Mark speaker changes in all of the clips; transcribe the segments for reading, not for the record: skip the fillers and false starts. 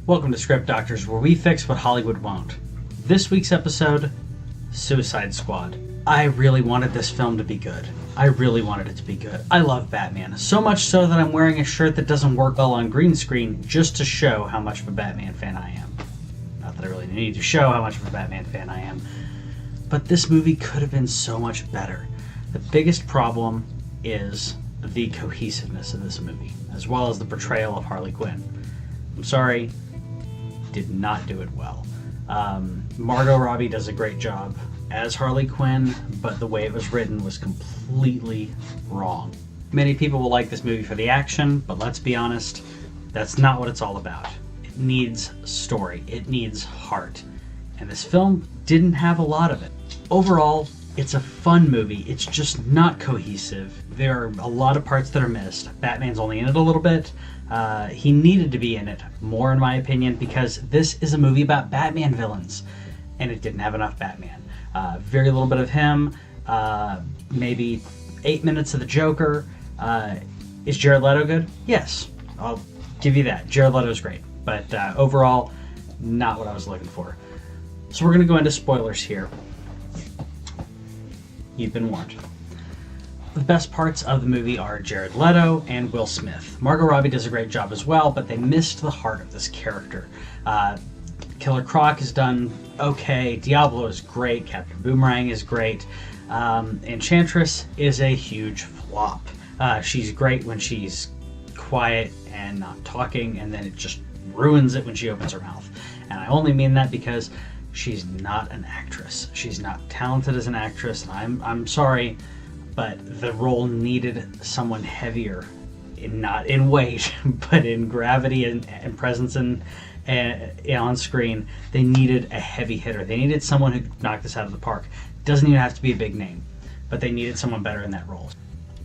Speaker 1: Welcome to Script Doctors, where we fix what Hollywood won't. This week's episode, Suicide Squad. I really wanted this film to be good. I really wanted it to be good. I love Batman, so much so that I'm wearing a shirt that doesn't work well on green screen just to show how much of a Batman fan I am. Not that I really need to show how much of a Batman fan I am, but this movie could have been so much better. The biggest problem is the cohesiveness of this movie, as well as the portrayal of Harley Quinn. I'm sorry, did not do it well. Margot Robbie does a great job as Harley Quinn, but the way it was written was completely wrong. Many people will like this movie for the action, but let's be honest, that's not what it's all about. It needs story, it needs heart, and this film didn't have a lot of it. Overall, it's a fun movie, it's just not cohesive. There are a lot of parts that are missed. Batman's only in it a little bit. He needed to be in it more, in my opinion, because this is a movie about Batman villains, and it didn't have enough Batman. Very little bit of him, maybe 8 minutes of the Joker. Is Jared Leto good? Yes, I'll give you that. Jared Leto's great, but overall, not what I was looking for. So we're going to go into spoilers here. You've been warned. The best parts of the movie are Jared Leto and Will Smith. Margot Robbie does a great job as well, but they missed the heart of this character. Killer Croc is done okay, Diablo is great, Captain Boomerang is great, Enchantress is a huge flop. She's great when she's quiet and not talking, and then it just ruins it when she opens her mouth. And I only mean that because she's not an actress. She's not talented as an actress, and I'm sorry, but the role needed someone heavier, not in weight, but in gravity and presence and on screen. They needed a heavy hitter. They needed someone who could knock this out of the park. Doesn't even have to be a big name, but they needed someone better in that role.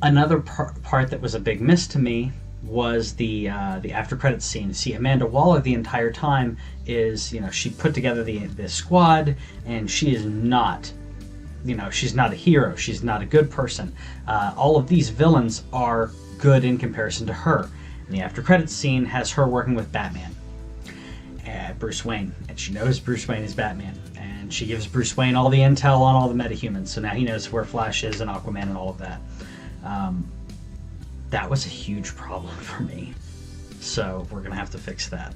Speaker 1: Another part that was a big miss to me was the after credits scene. See, Amanda Waller the entire time is, she put together the squad, and she is not, she's not a hero. She's not a good person. All of these villains are good in comparison to her. And the after credits scene has her working with Batman, Bruce Wayne, and she knows Bruce Wayne is Batman, and she gives Bruce Wayne all the intel on all the metahumans, so now he knows where Flash is and Aquaman and all of that. That was a huge problem for me, so we're gonna have to fix that.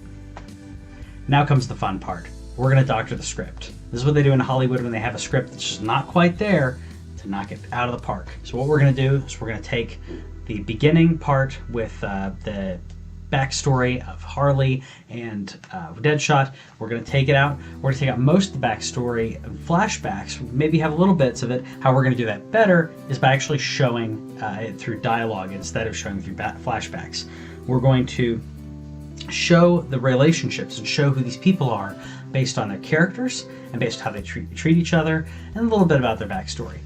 Speaker 1: Now comes the fun part. We're gonna doctor the script. This is what they do in Hollywood when they have a script that's just not quite there to knock it out of the park. So what we're gonna do is we're gonna take the beginning part with the backstory of Harley and Deadshot. We're going to take it out. We're going to take out most of the backstory, flashbacks, maybe have little bits of it. How we're going to do that better is by actually showing it through dialogue instead of showing through flashbacks. We're going to show the relationships and show who these people are based on their characters and based on how they treat each other, and a little bit about their backstory.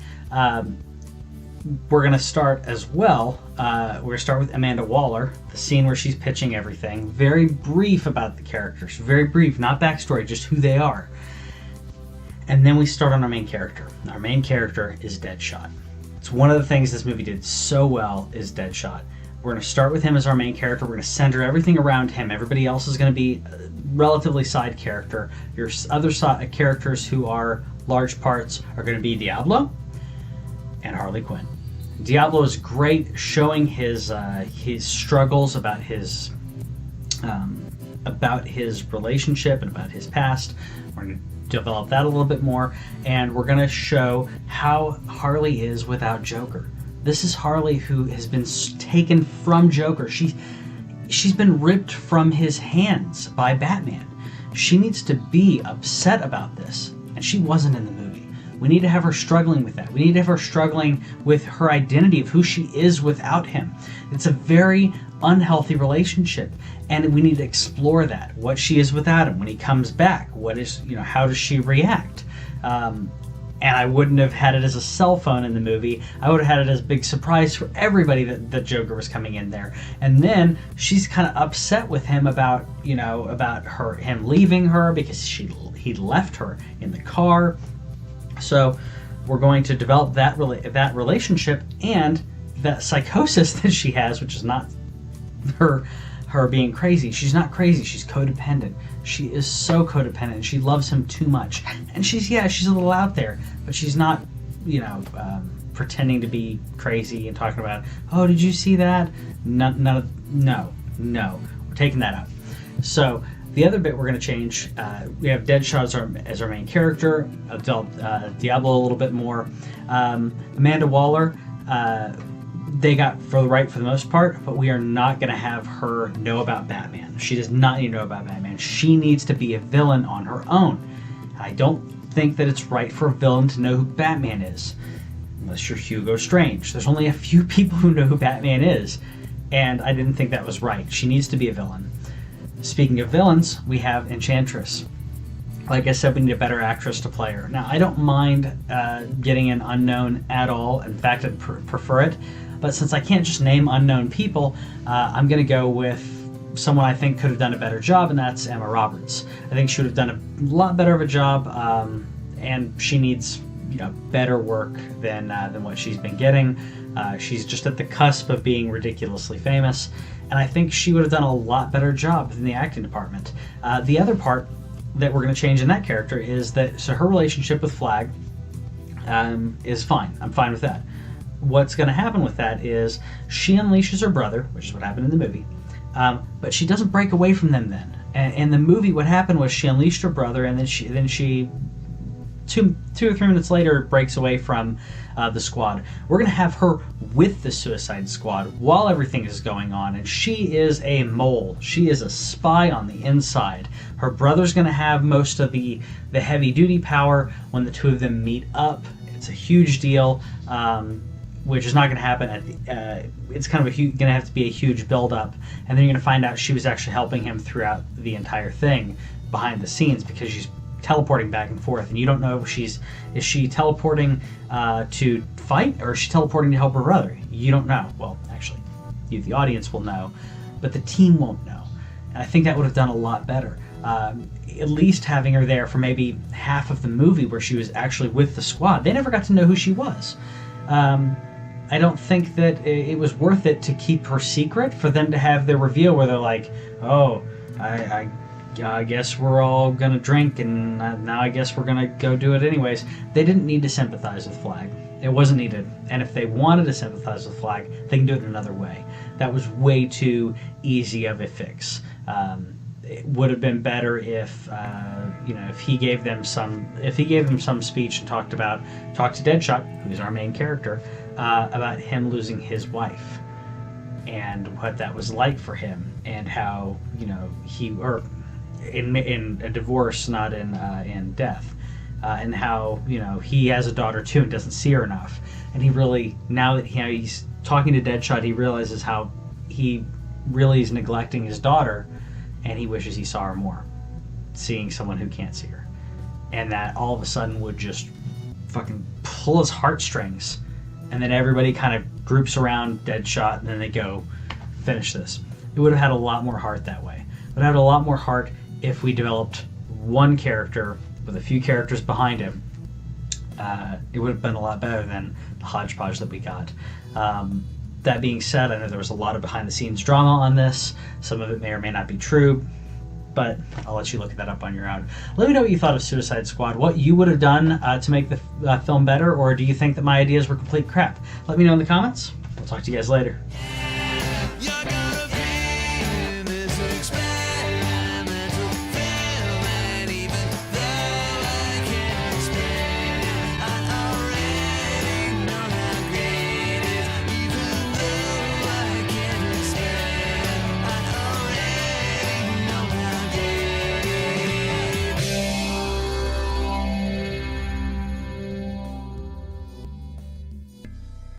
Speaker 1: We're going to start as well. We're going to start with Amanda Waller, the scene where she's pitching everything. Very brief about the characters. Very brief, not backstory, just who they are. And then we start on our main character. Our main character is Deadshot. It's one of the things this movie did so well is Deadshot. We're going to start with him as our main character. We're going to center everything around him. Everybody else is going to be a relatively side character. Your other characters who are large parts are going to be Diablo and Harley Quinn. Diablo is great, showing his struggles about his relationship and about his past. We're going to develop that a little bit more, and we're going to show how Harley is without Joker. This is Harley who has been taken from Joker. She's been ripped from his hands by Batman. She needs to be upset about this, and she wasn't in the movie. We need to have her struggling with that. We need to have her struggling with her identity of who she is without him. It's a very unhealthy relationship, and we need to explore that. What she is without him when he comes back. How does she react? And I wouldn't have had it as a cell phone in the movie. I would have had it as a big surprise for everybody that Joker was coming in there. And then she's kind of upset with him about him leaving her because he left her in the car. So we're going to develop that relationship and that psychosis that she has, which is not her her being crazy. She's not crazy. She's codependent. She is so codependent. She loves him too much. And she's a little out there, but she's not, pretending to be crazy and talking about, oh, did you see that? No. We're taking that out. So the other bit we're going to change, we have Deadshot as our main character. I've dealt Diablo a little bit more. Amanda Waller, they got right for the most part, but we are not going to have her know about Batman. She does not need to know about Batman. She needs to be a villain on her own. I don't think that it's right for a villain to know who Batman is, unless you're Hugo Strange. There's only a few people who know who Batman is, and I didn't think that was right. She needs to be a villain. Speaking of villains, we have Enchantress. Like I said, we need a better actress to play her. Now, I don't mind getting an unknown at all. In fact, I'd prefer it. But since I can't just name unknown people, I'm going to go with someone I think could have done a better job, and that's Emma Roberts. I think she would have done a lot better of a job, and she needs better work than what she's been getting. She's just at the cusp of being ridiculously famous, and I think she would have done a lot better job in the acting department. The other part that we're going to change in that character is that her relationship with Flag is fine. I'm fine with that. What's going to happen with that is she unleashes her brother, which is what happened in the movie, but she doesn't break away from them then. And in the movie, what happened was she unleashed her brother, and then she 2 or 3 minutes later breaks away from the squad. We're going to have her with the Suicide Squad while everything is going on, and she is a mole. She is a spy on the inside. Her brother's going to have most of the heavy-duty power when the two of them meet up. It's a huge deal, which is not going to happen. It's kind of going to have to be a huge build-up, and then you're going to find out she was actually helping him throughout the entire thing behind the scenes, because she's teleporting back and forth, and you don't know if is she teleporting to fight, or is she teleporting to help her brother? You don't know. Well, actually, you, the audience, will know, but the team won't know. And I think that would have done a lot better. At least having her there for maybe half of the movie where she was actually with the squad. They never got to know who she was. I don't think that it was worth it to keep her secret, for them to have their reveal where they're like, oh, I guess we're all gonna drink, and now I guess we're gonna go do it anyways. They didn't need to sympathize with Flag. It wasn't needed. And if they wanted to sympathize with Flag, they can do it another way. That was way too easy of a fix. It would have been better if if he gave them some speech and talked to Deadshot, who's our main character, about him losing his wife and what that was like for him, and how in a divorce, not in death, and how he has a daughter too and doesn't see her enough. And he really, now that he's talking to Deadshot, he realizes how he really is neglecting his daughter, and he wishes he saw her more, seeing someone who can't see her. And that all of a sudden would just fucking pull his heartstrings, and then everybody kind of groups around Deadshot, and then they go finish this. It would have had a lot more heart that way. It would have had a lot more heart if we developed one character with a few characters behind him. It would have been a lot better than the hodgepodge that we got. That being said, I know there was a lot of behind-the-scenes drama on this. Some of it may or may not be true, but I'll let you look that up on your own. Let me know what you thought of Suicide Squad, what you would have done to make the film better, or do you think that my ideas were complete crap? Let me know in the comments. We'll talk to you guys later.